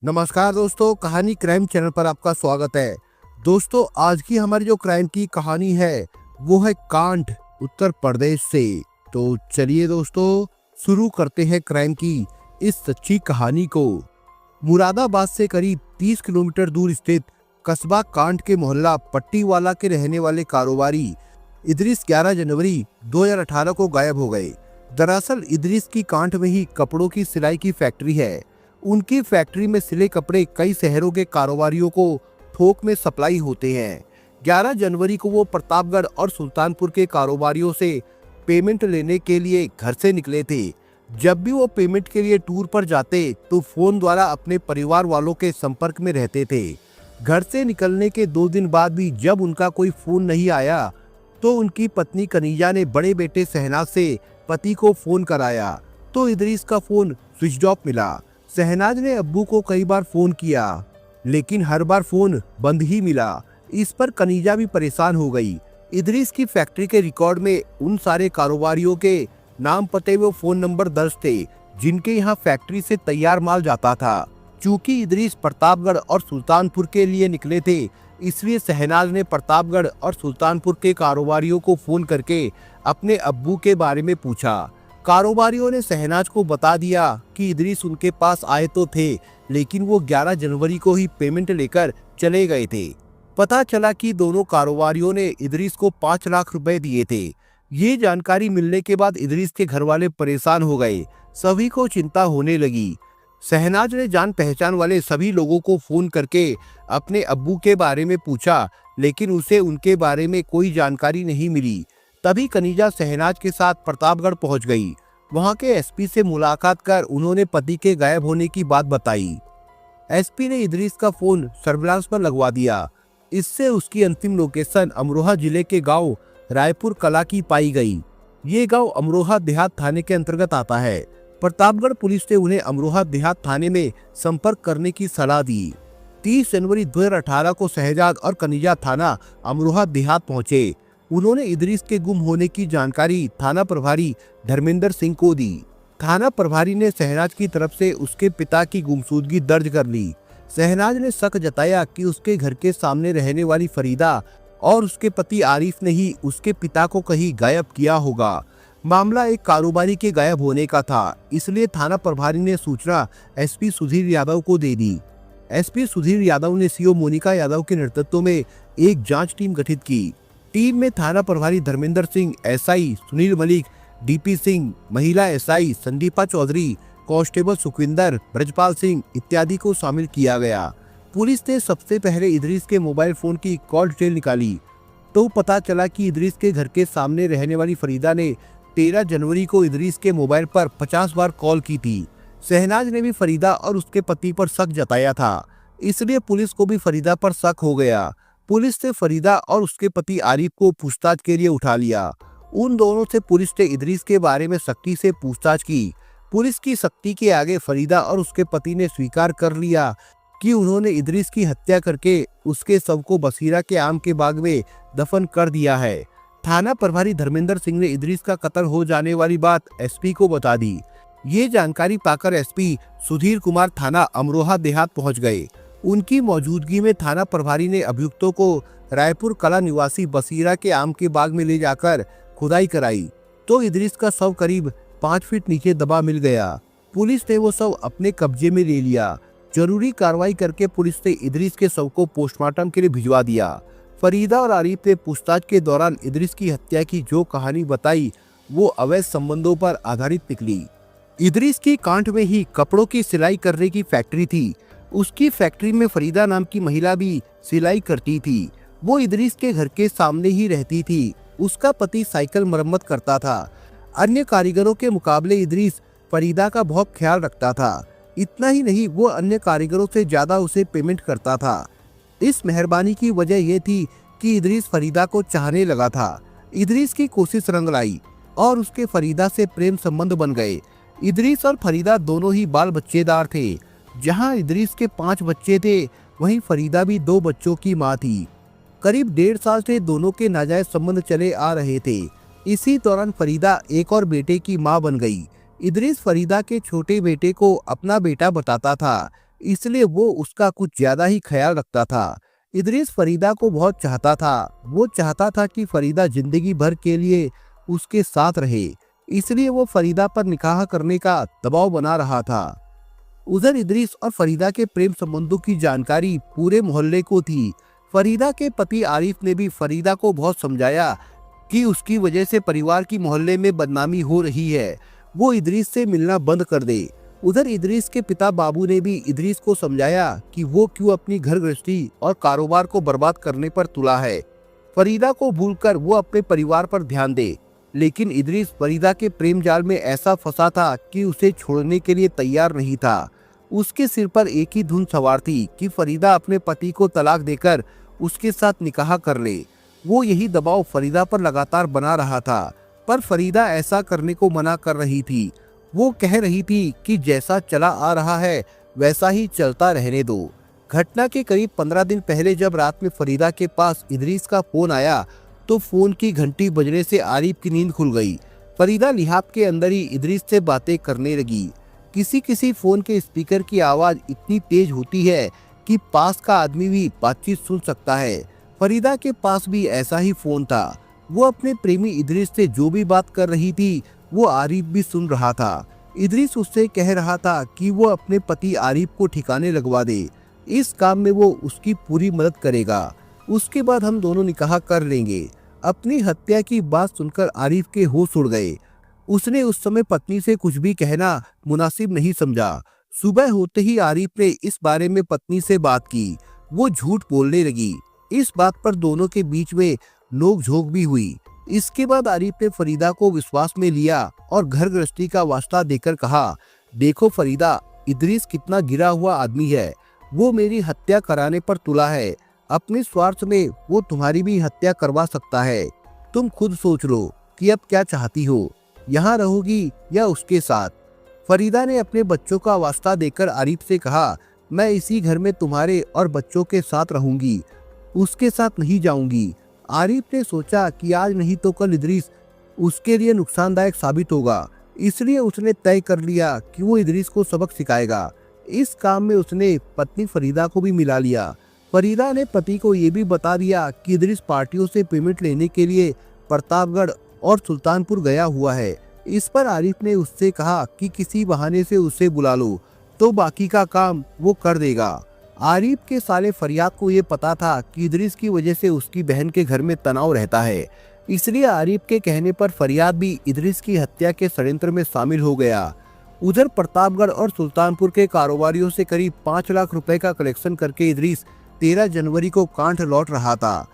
नमस्कार दोस्तों, कहानी क्राइम चैनल पर आपका स्वागत है। दोस्तों, आज की हमारी जो क्राइम की कहानी है वो है कांड, उत्तर प्रदेश से। तो चलिए दोस्तों, शुरू करते हैं क्राइम की इस सच्ची कहानी को। मुरादाबाद से करीब 30 किलोमीटर दूर स्थित कस्बा कांड के मोहल्ला पट्टीवाला के रहने वाले कारोबारी इदरीस 11 जनवरी 2018 को गायब हो गए। दरअसल इदरीस की कांड में ही कपड़ों की सिलाई की फैक्ट्री है। उनकी फैक्ट्री में सिले कपड़े कई शहरों के कारोबारियों को थोक में सप्लाई होते हैं। 11 जनवरी को वो प्रतापगढ़ और सुल्तानपुर के कारोबारियों से पेमेंट लेने के लिए घर से निकले थे। जब भी वो पेमेंट के लिए टूर पर जाते तो फोन द्वारा अपने परिवार वालों के संपर्क में रहते थे। घर से निकलने के 2 दिन बाद भी जब उनका कोई फोन नहीं आया तो उनकी पत्नी कनीजा ने बड़े बेटे शहनाज से पति को फोन कराया तो इदरीस का फोन स्विच ऑफ मिला। शहनाज ने अब्बू को कई बार फोन किया लेकिन हर बार फोन बंद ही मिला। इस पर कनीजा भी परेशान हो गई। इदरीस की फैक्ट्री के रिकॉर्ड में उन सारे कारोबारियों के नाम, पते व फोन नंबर दर्ज थे जिनके यहाँ फैक्ट्री से तैयार माल जाता था। चूंकि इदरीस प्रतापगढ़ और सुल्तानपुर के लिए निकले थे, इसलिए शहनाज ने प्रतापगढ़ और सुल्तानपुर के कारोबारियों को फोन करके अपने अब्बू के बारे में पूछा। कारोबारियों ने शहनाज को बता दिया कि इदरीस उनके पास आए तो थे लेकिन वो 11 जनवरी को ही पेमेंट लेकर चले गए थे। पता चला कि दोनों कारोबारियों ने इदरीस को 5 लाख रुपए दिए थे। ये जानकारी मिलने के बाद इदरीस के घर वाले परेशान हो गए। सभी को चिंता होने लगी। शहनाज ने जान पहचान वाले सभी लोगों को फोन करके अपने अब्बू के बारे में पूछा लेकिन उसे उनके बारे में कोई जानकारी नहीं मिली। तभी कनीजा शहनाज के साथ प्रतापगढ़ पहुंच गई। वहां के एसपी से मुलाकात कर उन्होंने पति के गायब होने की बात बताई। एसपी ने इदरीस का फोन सर्विलांस पर लगवा दिया। इससे उसकी अंतिम लोकेशन अमरोहा जिले के गांव रायपुर कला की पाई गई। ये गांव अमरोहा देहात थाने के अंतर्गत आता है। प्रतापगढ़ पुलिस ने उन्हें अमरोहा देहात थाने में संपर्क करने की सलाह दी। 30 जनवरी 2018 को शहजाद और कनीजा थाना अमरोहा देहात पहुंचे। उन्होंने इदरीस के गुम होने की जानकारी थाना प्रभारी धर्मेंद्र सिंह को दी। थाना प्रभारी ने शहनाज की तरफ से उसके पिता की गुमशुदगी दर्ज कर ली। शहनाज ने शक जताया कि उसके घर के सामने रहने वाली फरीदा और उसके पति आरिफ ने ही उसके पिता को कहीं गायब किया होगा। मामला एक कारोबारी के गायब होने का था, इसलिए थाना प्रभारी ने सूचना एसपी सुधीर यादव को दे दी। एसपी सुधीर यादव ने सीओ मोनिका यादव के नेतृत्व में एक जांच टीम गठित की। टीम में थाना प्रभारी धर्मेंद्र सिंह, एसआई सुनील मलिक, डीपी सिंह, महिला एसआई संदीपा चौधरी, कांस्टेबल सुखविंदर, ब्रजपाल सिंह इत्यादि को शामिल किया गया। पुलिस ने सबसे पहले इदरीस के मोबाइल फोन की कॉल डिटेल निकाली तो पता चला कि इदरीस के घर के सामने रहने वाली फरीदा ने 13 जनवरी को इदरीस के मोबाइल पर 50 बार कॉल की थी। शहनाज ने भी फरीदा और उसके पति पर शक जताया था, इसलिए पुलिस को भी फरीदा पर शक हो गया। पुलिस ने फरीदा और उसके पति आरिफ को पूछताछ के लिए उठा लिया। उन दोनों से पुलिस ने इदरीस के बारे में सख्ती से पूछताछ की। पुलिस की सख्ती के आगे फरीदा और उसके पति ने स्वीकार कर लिया कि उन्होंने इदरीस की हत्या करके उसके शव को बसीरा के आम के बाग में दफन कर दिया है। थाना प्रभारी धर्मेंद्र सिंह ने इदरीस का कत्ल हो जाने वाली बात एसपी को बता दी। ये जानकारी पाकर एसपी सुधीर कुमार थाना अमरोहा देहात पहुंच गए। उनकी मौजूदगी में थाना प्रभारी ने अभियुक्तों को रायपुर कला निवासी बसीरा के आम के बाग में ले जाकर खुदाई कराई तो इदरीस का शव करीब 5 फीट नीचे दबा मिल गया। पुलिस ने वो शव अपने कब्जे में ले लिया। जरूरी कार्रवाई करके पुलिस ने इदरीस के शव को पोस्टमार्टम के लिए भिजवा दिया। फरीदा और आरिफ ने पूछताछ के दौरान इदरीस की हत्या की जो कहानी बताई वो अवैध संबंधों पर आधारित निकली। इदरीस की कांड में ही कपड़ों की सिलाई करने की फैक्ट्री थी। उसकी फैक्ट्री में फरीदा नाम की महिला भी सिलाई करती थी। वो इदरीस के घर के सामने ही रहती थी। उसका पति साइकिल मरम्मत करता था। अन्य कारीगरों के मुकाबले इदरीस फरीदा का बहुत ख्याल रखता था। इतना ही नहीं, वो अन्य कारीगरों से ज्यादा उसे पेमेंट करता था। इस मेहरबानी की वजह यह थी कि इदरीस फरीदा को चाहने लगा था। इदरीस की कोशिश रंग लाई और उसके फरीदा से प्रेम संबंध बन गए। इदरीस और फरीदा दोनों ही बाल बच्चेदार थे। जहां इदरीस के 5 बच्चे थे, वहीं फरीदा भी 2 बच्चों की मां थी। करीब 1.5 साल से दोनों के नाजायज संबंध चले आ रहे थे। इसी दौरान फरीदा एक और बेटे की मां बन गई। इदरीस फरीदा के छोटे बेटे को अपना बेटा बताता था, इसलिए वो उसका कुछ ज्यादा ही ख्याल रखता था। इदरीस फरीदा को बहुत चाहता था। वो चाहता था कि फरीदा जिंदगी भर के लिए उसके साथ रहे, इसलिए वो फरीदा पर निकाह करने का दबाव बना रहा था। उधर इदरीस और फरीदा के प्रेम संबंधों की जानकारी पूरे मोहल्ले को थी। फरीदा के पति आरिफ ने भी फरीदा को बहुत समझाया कि उसकी वजह से परिवार की मोहल्ले में बदनामी हो रही है, वो इदरीस से मिलना बंद कर दे। उधर इदरीस के पिता बाबू ने भी इदरीस को समझाया कि वो क्यों अपनी घर गृहस्थी और कारोबार को बर्बाद करने पर तुला है। फरीदा को भूलकर वो अपने परिवार पर ध्यान दे। लेकिन इदरीस फरीदा के प्रेम जाल में ऐसा फंसा था कि उसे छोड़ने के लिए तैयार नहीं था। उसके सिर पर एक ही धुन सवार थी कि फरीदा अपने पति को तलाक देकर उसके साथ निकाह कर ले। वो यही दबाव फरीदा पर लगातार बना रहा था, पर फरीदा ऐसा करने को मना कर रही थी। वो कह रही थी कि जैसा चला आ रहा है वैसा ही चलता रहने दो। घटना के करीब 15 दिन पहले जब रात में फरीदा के पास इदरीस का फोन आया तो फोन की घंटी बजने से आरिफ की नींद खुल गई। फरीदा लिहाफ के अंदर ही इदरीस से बातें करने लगी। किसी किसी फोन के स्पीकर की आवाज इतनी तेज होती है कि पास का आदमी भी बातचीत सुन सकता है। फरीदा के पास भी ऐसा ही फोन था। वो अपने प्रेमी इदरीस से जो भी बात कर रही थी वो आरिफ भी सुन रहा था। इदरीस उससे कह रहा था कि वो अपने पति आरिफ को ठिकाने लगवा दे। इस काम में वो उसकी पूरी मदद करेगा। उसके बाद हम दोनों निकाह कर लेंगे। अपनी हत्या की बात सुनकर आरिफ के होश उड़ गए। उसने उस समय पत्नी से कुछ भी कहना मुनासिब नहीं समझा। सुबह होते ही आरिफ ने इस बारे में पत्नी से बात की। वो झूठ बोलने लगी। इस बात पर दोनों के बीच में नोक-झोंक भी हुई। इसके बाद आरिफ ने फरीदा को विश्वास में लिया और घर गृहस्थी का वास्ता देकर कहा, देखो फरीदा, इदरीस कितना गिरा हुआ आदमी है। वो मेरी हत्या कराने पर तुला है। अपने स्वार्थ में वो तुम्हारी भी हत्या करवा सकता है। तुम खुद सोच लो कि अब क्या चाहती हो, यहाँ रहोगी या उसके साथ। फरीदा ने अपने बच्चों का वास्ता देकर आरिफ से कहा, मैं इसी घर में तुम्हारे और बच्चों के साथ रहूंगी, उसके साथ नहीं जाऊंगी। आरिफ ने सोचा कि आज नहीं तो कल इदरीस उसके लिए नुकसानदायक साबित होगा, इसलिए उसने तय कर लिया कि वो इदरीस को सबक सिखाएगा। इस काम में उसने पत्नी फरीदा को भी मिला लिया। फरीदा ने पति को ये भी बता दिया कि इदरीस पार्टियों से पेमेंट लेने के लिए प्रतापगढ़ और सुल्तानपुर गया हुआ है। इस पर आरिफ ने उससे कहा कि किसी बहाने से उसे बुला लो तो बाकी का काम वो कर देगा। आरिफ के साले फरियाद को ये पता था कि इदरीस की वजह से उसकी बहन के घर में तनाव रहता है, इसलिए आरिफ के कहने पर फरियाद भी इदरीस की हत्या के षड्यंत्र में शामिल हो गया। उधर प्रतापगढ़ और सुल्तानपुर के कारोबारियों से करीब 5 लाख रुपए का कलेक्शन करके इदरीस 13 जनवरी को कांठ लौट रहा था।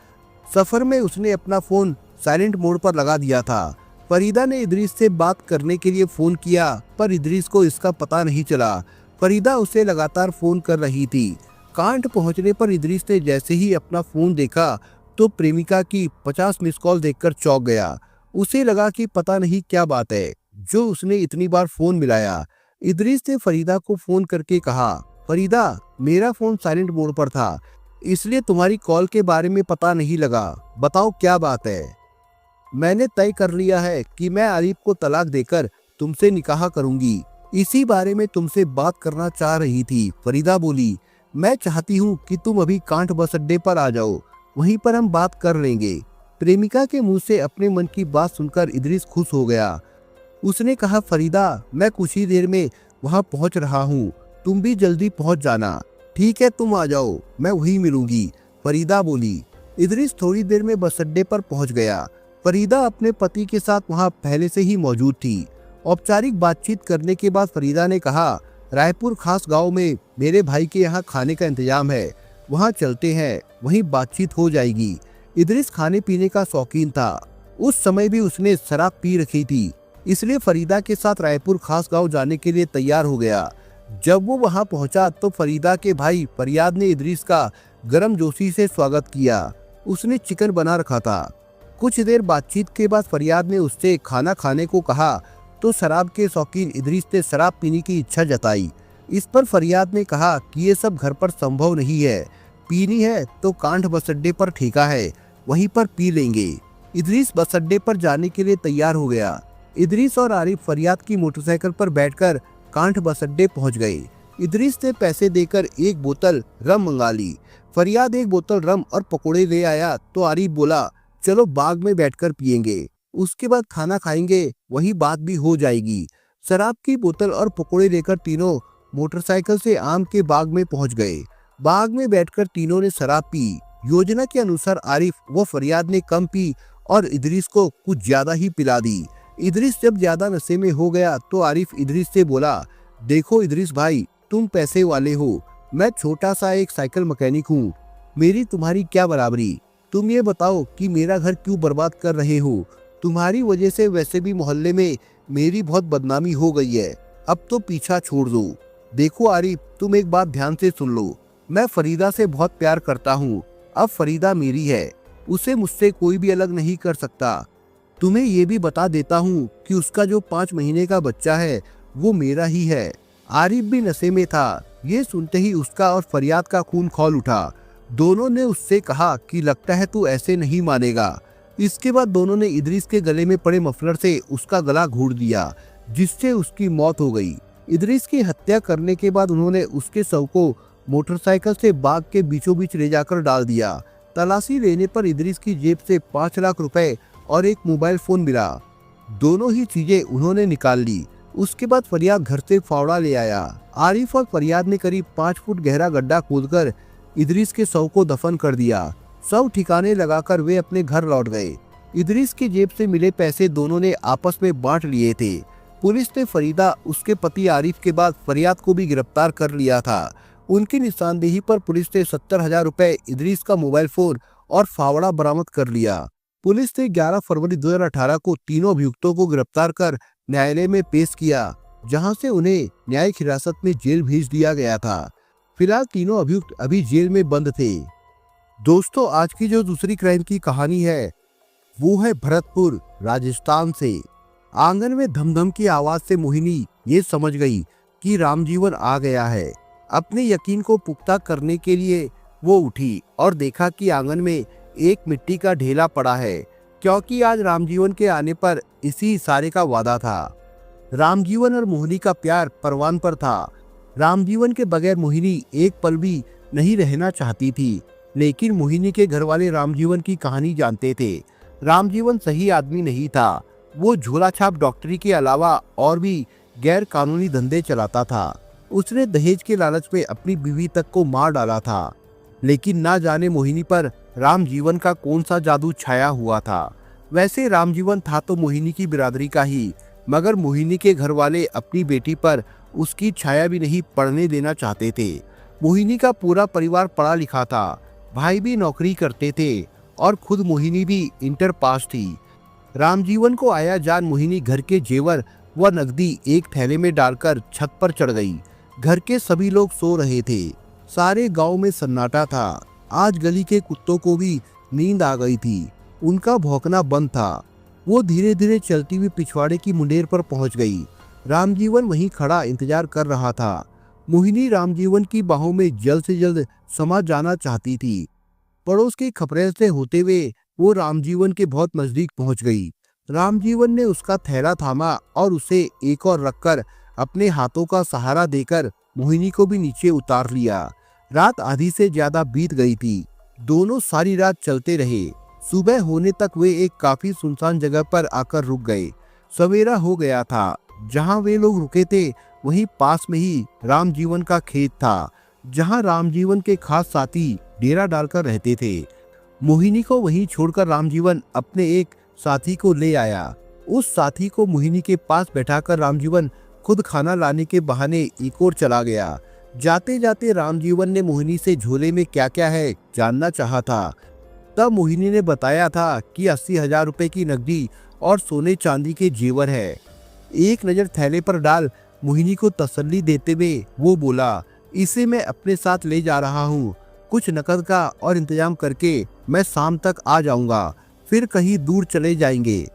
सफर में उसने अपना फोन साइलेंट मोड पर लगा दिया था। फरीदा ने इदरीस से बात करने के लिए फोन किया, पर इदरीस को इसका पता नहीं चला। फरीदा उसे लगातार फोन कर रही थी। कांठ पहुंचने पर इदरीस ने जैसे ही अपना फोन देखा तो प्रेमिका की 50 मिस कॉल देखकर चौंक गया। उसे लगा कि पता नहीं क्या बात है जो उसने इतनी बार फोन मिलाया। इदरीस ने फरीदा को फोन करके कहा, फरीदा, मेरा फोन साइलेंट मोड पर था, इसलिए तुम्हारी कॉल के बारे में पता नहीं लगा। बताओ क्या बात है। मैंने तय कर लिया है कि मैं आरिफ को तलाक देकर तुमसे निकाह करूंगी। इसी बारे में तुमसे बात करना चाह रही थी। फरीदा बोली, मैं चाहती हूँ कि तुम अभी कांठ बस अड्डे पर आ जाओ, वहीं पर हम बात कर लेंगे। प्रेमिका के मुंह से अपने मन की बात सुनकर इदरीस खुश हो गया। उसने कहा, फरीदा, मैं कुछ ही देर में वहां पहुंच रहा हूं, तुम भी जल्दी पहुंच जाना। ठीक है, तुम आ जाओ, मैं वहीं मिलूंगी, फरीदा बोली। इदरीस थोड़ी देर में बस अड्डे पर पहुंच गया। फरीदा अपने पति के साथ वहां पहले से ही मौजूद थी। औपचारिक बातचीत करने के बाद फरीदा ने कहा, रायपुर खास गांव में मेरे भाई के यहाँ खाने का इंतजाम है, वहां चलते हैं, वहीं बातचीत हो जाएगी। इदरीस खाने पीने का शौकीन था। उस समय भी उसने शराब पी रखी थी, इसलिए फरीदा के साथ रायपुर खास गांव जाने के लिए तैयार हो गया। जब वो वहां पहुंचा तो फरीदा के भाई फरियाद ने इदरीस का गर्मजोशी से स्वागत किया। उसने चिकन बना रखा था। कुछ देर बातचीत के बाद फरियाद ने उससे खाना खाने को कहा तो शराब के शौकीन इदरीस ने शराब पीने की इच्छा जताई। इस पर फरियाद ने कहा कि ये सब घर पर संभव नहीं है, पीनी है तो कांठ बस अड्डे पर ठेका है, वहीं पर पी लेंगे। इदरीस बस अड्डे पर जाने के लिए तैयार हो गया। इदरीस और आरिफ फरियाद की मोटरसाइकिल पर बैठकर कांठ बस अड्डे पहुंच गए। इदरीस ने पैसे देकर एक बोतल रम मंगा ली। फरियाद एक बोतल रम और पकोड़े ले आया तो आरिफ बोला, चलो बाग में बैठकर पियेंगे, उसके बाद खाना खाएंगे, वही बात भी हो जाएगी। शराब की बोतल और पकोड़े लेकर तीनों मोटरसाइकिल से आम के बाग में पहुंच गए। बाग में बैठकर तीनों ने शराब पी। योजना के अनुसार आरिफ व फरियाद ने कम पी और इदरीस को कुछ ज्यादा ही पिला दी। इदरीस जब ज्यादा नशे में हो गया तो आरिफ इदरीस से बोला, देखो इदरीस भाई, तुम पैसे वाले हो, मैं छोटा सा एक साइकिल मैकेनिक हूँ, मेरी तुम्हारी क्या बराबरी। तुम ये बताओ कि मेरा घर क्यों बर्बाद कर रहे हो। तुम्हारी वजह से वैसे भी मोहल्ले में मेरी बहुत बदनामी हो गई है, अब तो पीछा छोड़ दो। देखो आरिफ, तुम एक बात ध्यान से सुन लो, मैं फरीदा से बहुत प्यार करता हूँ, अब फरीदा मेरी है, उसे मुझसे कोई भी अलग नहीं कर सकता। तुम्हें ये भी बता देता हूँ कि उसका जो 5 महीने का बच्चा है वो मेरा ही है। आरिफ भी नशे में था। ये सुनते ही उसका और फरियाद का खून खौल उठा। दोनों ने उससे कहा कि लगता है तू ऐसे नहीं मानेगा। इसके बाद दोनों ने इदरीस के गले में पड़े मफलर से उसका गला घूंट दिया, जिससे उसकी मौत हो गई। इदरीस की हत्या करने के बाद उन्होंने उसके शव को मोटरसाइकिल से बाग के बीचों बीच ले जाकर डाल दिया। तलाशी लेने पर इदरीस की जेब से 5 लाख रुपए और एक मोबाइल फोन मिला। दोनों ही चीजें उन्होंने निकाल ली। उसके बाद फरियाद घर से फावड़ा ले आया। आरिफ और फरियाद ने करीब 5 फुट गहरा गड्ढा खोदकर इदरीस के शव को दफन कर दिया। शव ठिकाने लगाकर वे अपने घर लौट गए। इदरीस की जेब से मिले पैसे दोनों ने आपस में बांट लिए थे। पुलिस ने फरीदा, उसके पति आरिफ के बाद फरियाद को भी गिरफ्तार कर लिया था। उनकी निशानदेही पर पुलिस ने 70,000 रुपए, इदरीस का मोबाइल फोन और फावड़ा बरामद कर लिया। पुलिस ने 11 फरवरी 2018 को तीनों अभियुक्तों को गिरफ्तार कर न्यायालय में पेश किया, जहां से उन्हें न्यायिक हिरासत में जेल भेज दिया गया था। फिलहाल तीनों अभियुक्त अभी जेल में बंद थे। दोस्तों, आज की जो दूसरी क्राइम की कहानी है वो है भरतपुर, राजस्थान से। आंगन में धमधम की आवाज से मोहिनी ये समझ गई कि रामजीवन आ गया है। अपने यकीन को पुख्ता करने के लिए वो उठी और देखा कि आंगन में एक मिट्टी का ढेला पड़ा है, क्योंकि आज रामजीवन के आने पर इसी इशारे का वादा था। रामजीवन और मोहिनी का प्यार परवान पर था। रामजीवन के बगैर मोहिनी एक पल भी नहीं रहना चाहती थी, लेकिन मोहिनी के घर वाले रामजीवन की कहानी जानते थे। रामजीवन सही आदमी नहीं था। वो झोला छाप डॉक्टरी के अलावा और भी गैर कानूनी धंधे चलाता था। उसने दहेज के लालच में अपनी बीवी तक को मार डाला था, लेकिन ना जाने मोहिनी पर रामजीवन का कौन सा जादू छाया हुआ था। वैसे रामजीवन था तो मोहिनी की बिरादरी का ही, मगर मोहिनी के घर वाले अपनी बेटी पर उसकी छाया भी नहीं पड़ने देना चाहते थे। मोहिनी का पूरा परिवार पढ़ा लिखा था, भाई भी नौकरी करते थे और खुद मोहिनी भी इंटर पास थी। रामजीवन को आया जान मोहिनी घर के जेवर व नकदी एक थैले में डालकर छत पर चढ़ गई। घर के सभी लोग सो रहे थे। सारे गांव में सन्नाटा था। आज गली के कुत्तों को भी नींद आ गई थी। उनका भौंकना बंद था। वो धीरे धीरे चलती हुई पिछवाड़े की मुंडेर पर पहुंच गई। रामजीवन वहीं खड़ा इंतजार कर रहा था। मोहिनी रामजीवन की बाहों में जल्द से जल्द समा जाना चाहती थी। पड़ोस के खपरेल से होते हुए वो रामजीवन के बहुत नजदीक पहुंच गई। रामजीवन ने उसका थैला थामा और उसे एक और रखकर अपने हाथों का सहारा देकर मोहिनी को भी नीचे उतार लिया। रात आधी से ज्यादा बीत गई थी। दोनों सारी रात चलते रहे। सुबह होने तक वे एक काफी सुनसान जगह पर आकर रुक गए। सवेरा हो गया था। जहां वे लोग रुके थे वहीं पास में ही रामजीवन का खेत था, जहां रामजीवन के खास साथी डेरा डालकर रहते थे। मोहिनी को वहीं छोड़कर रामजीवन अपने एक साथी को ले आया। उस साथी को मोहिनी के पास बैठाकर रामजीवन खुद खाना लाने के बहाने एक और चला गया। जाते जाते रामजीवन ने मोहिनी से झोले में क्या क्या है जानना चाहा था। तब मोहिनी ने बताया था कि 80,000 रुपए की नकदी और सोने चांदी के जेवर है। एक नजर थैले पर डाल मोहिनी को तसल्ली देते हुए वो बोला, इसे मैं अपने साथ ले जा रहा हूँ। कुछ नकद का और इंतजाम करके मैं शाम तक आ जाऊंगा, फिर कहीं दूर चले जाएंगे।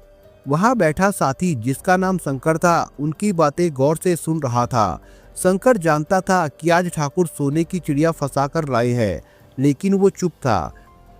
वहां बैठा साथी, जिसका नाम शंकर था, उनकी बातें गौर से सुन रहा था। शंकर जानता था कि आज ठाकुर सोने की चिड़िया फंसा कर लाए हैं, लेकिन वो चुप था।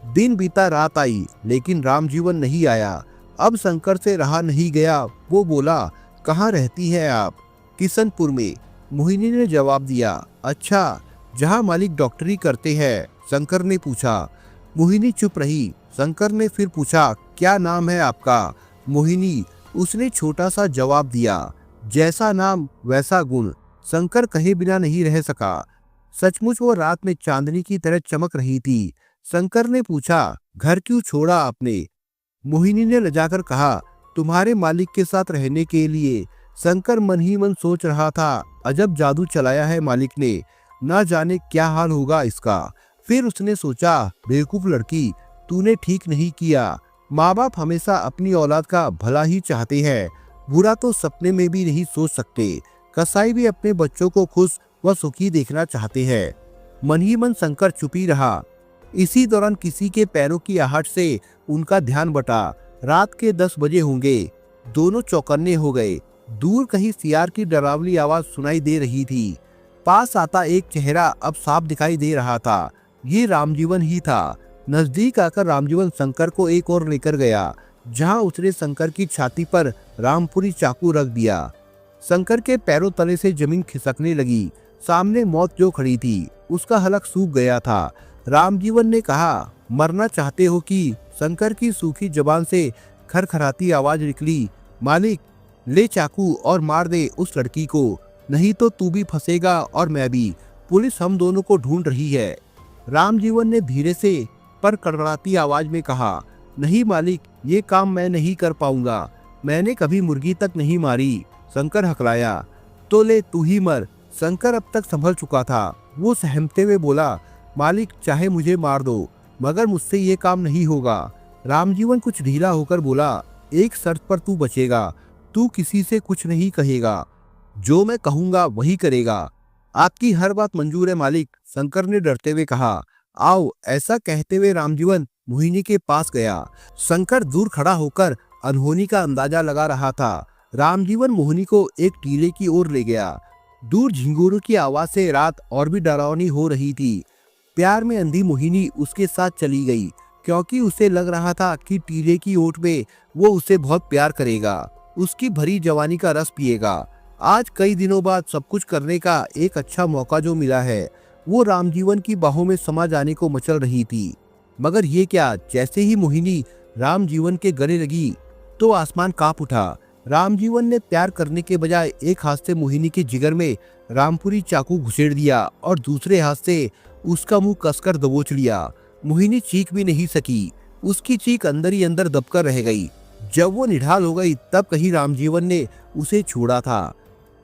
दिन बीता, रात आई, लेकिन रामजीवन नहीं आया। अब शंकर से रहा नहीं गया। वो बोला, कहाँ रहती है आप? किशनपुर में। मोहिनी ने जवाब दिया, अच्छा, जहाँ मालिक डॉक्टरी करते हैं, शंकर ने पूछा। मोहिनी चुप रही। शंकर ने फिर पूछा, क्या नाम है आपका? मोहिनी, उसने छोटा सा जवाब दिया, जैसा नाम वैसा गुण। शंकर कहे बिना नहीं रह सका। सचमुच वो रात में चांदनी की तरह चमक रही थी। शंकर ने पूछा, घर क्यों छोड़ा आपने? मोहिनी ने लजाकर कहा, तुम्हारे मालिक के साथ रहने के लिए। शंकर मन ही मन सोच रहा था, अजब जादू चलाया है मालिक ने, ना जाने क्या हाल होगा इसका। फिर उसने सोचा, बेवकूफ लड़की, तूने ठीक नहीं किया। माँ बाप हमेशा अपनी औलाद का भला ही चाहते हैं, बुरा तो सपने में भी नहीं सोच सकते। कसाई भी अपने बच्चों को खुश व सुखी देखना चाहते हैं। मन ही मन शंकर चुप ही रहा। इसी दौरान किसी के पैरों की आहट से उनका ध्यान बटा। रात के 10 बजे होंगे। दोनों चौकन्ने हो गए। दूर कहीं सियार की डरावनी आवाज सुनाई दे रही थी। पास आता एक चेहरा अब साफ दिखाई दे रहा था। ये रामजीवन ही था। नजदीक आकर रामजीवन शंकर को एक और लेकर गया, जहां उसने शंकर की छाती पर रामपुरी चाकू रख दिया। शंकर के पैरों तले से जमीन खिसकने लगी। सामने मौत जो खड़ी थी, उसका हलक सूख गया था। रामजीवन ने कहा, मरना चाहते हो कि? शंकर की सूखी जबान से खरखराती आवाज निकली, मालिक, ले चाकू और मार दे उस लड़की को, नहीं तो तू भी फंसेगा और मैं भी। पुलिस हम दोनों को ढूंढ रही है। रामजीवन ने धीरे से पर कड़कड़ाती आवाज में कहा, नहीं मालिक, ये काम मैं नहीं कर पाऊंगा। मैंने कभी मुर्गी तक नहीं मारी। शंकर हकलाया। तो ले तू ही मर। शंकर अब तक संभल चुका था। वो सहमते हुए बोला, मालिक, चाहे मुझे मार दो, मगर मुझसे ये काम नहीं होगा। रामजीवन कुछ ढीला होकर बोला, एक शर्त पर तू बचेगा। तू किसी से कुछ नहीं कहेगा। जो मैं कहूंगा वही करेगा। आपकी हर बात मंजूर है मालिक, शंकर ने डरते हुए कहा। आओ। ऐसा कहते हुए रामजीवन मोहिनी के पास गया। शंकर दूर खड़ा होकर अनहोनी का अंदाजा लगा रहा था। रामजीवन मोहिनी को एक टीले की ओर ले गया। दूर झिंगुरों की आवाज से रात और भी डरावनी हो रही थी। प्यार में अंधी मोहिनी उसके साथ चली गई, क्योंकि उसे लग रहा था कि टीले की ओट में वो उसे बहुत प्यार करेगा, उसकी भरी जवानी का रस पिएगा। आज कई दिनों बाद सब कुछ करने का एक अच्छा मौका जो मिला है, वो रामजीवन की बाहों में समा जाने को मचल रही थी। मगर ये क्या, जैसे ही मोहिनी रामजीवन के गले लगी तो आसमान कांप उठा। रामजीवन ने प्यार करने के बजाय एक हाथ से मोहिनी के जिगर में रामपुरी चाकू घुसेड़ दिया और दूसरे हाथ से उसका मुंह कसकर दबोच लिया। मोहिनी चीख भी नहीं सकी। उसकी चीख अंदर ही अंदर दबकर रह गई। जब वो निढाल हो गई तब कहीं रामजीवन ने उसे छोड़ा था।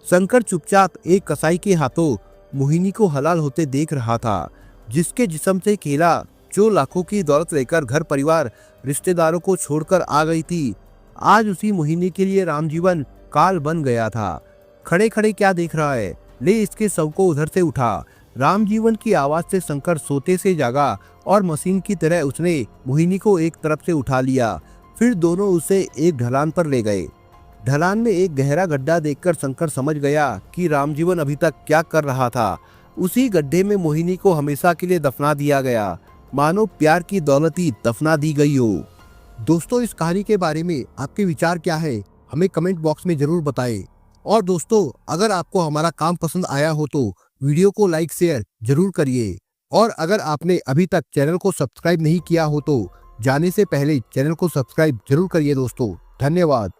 शंकर चुपचाप एक कसाई के हाथों मोहिनी को हलाल होते देख रहा था, जिसके जिस्म से खेला, जो लाखों की दौलत लेकर घर परिवार रिश्तेदारों को छोड़कर आ गई थी। आज उसी मोहिनी के लिए रामजीवन काल बन गया था। खड़े खड़े क्या देख रहा है, ले इसके शव को उधर से उठा। रामजीवन की आवाज से शंकर सोते से जागा और मशीन की तरह उसने मोहिनी को एक तरफ से उठा लिया। फिर दोनों उसे एक ढलान पर ले गए। ढलान में एक गहरा गड्ढा देखकर शंकर समझ गया कि रामजीवन अभी तक क्या कर रहा था। उसी गड्ढे में मोहिनी को हमेशा के लिए दफना दिया गया, मानो प्यार की दौलत ही दफना दी गई हो। दोस्तों, इस कहानी के बारे में आपके विचार क्या है, हमें कमेंट बॉक्स में जरूर बताएं। और दोस्तों, अगर आपको हमारा काम पसंद आया हो तो वीडियो को लाइक शेयर जरूर करिए। और अगर आपने अभी तक चैनल को सब्सक्राइब नहीं किया हो तो जाने से पहले चैनल को सब्सक्राइब जरूर करिए दोस्तों। धन्यवाद।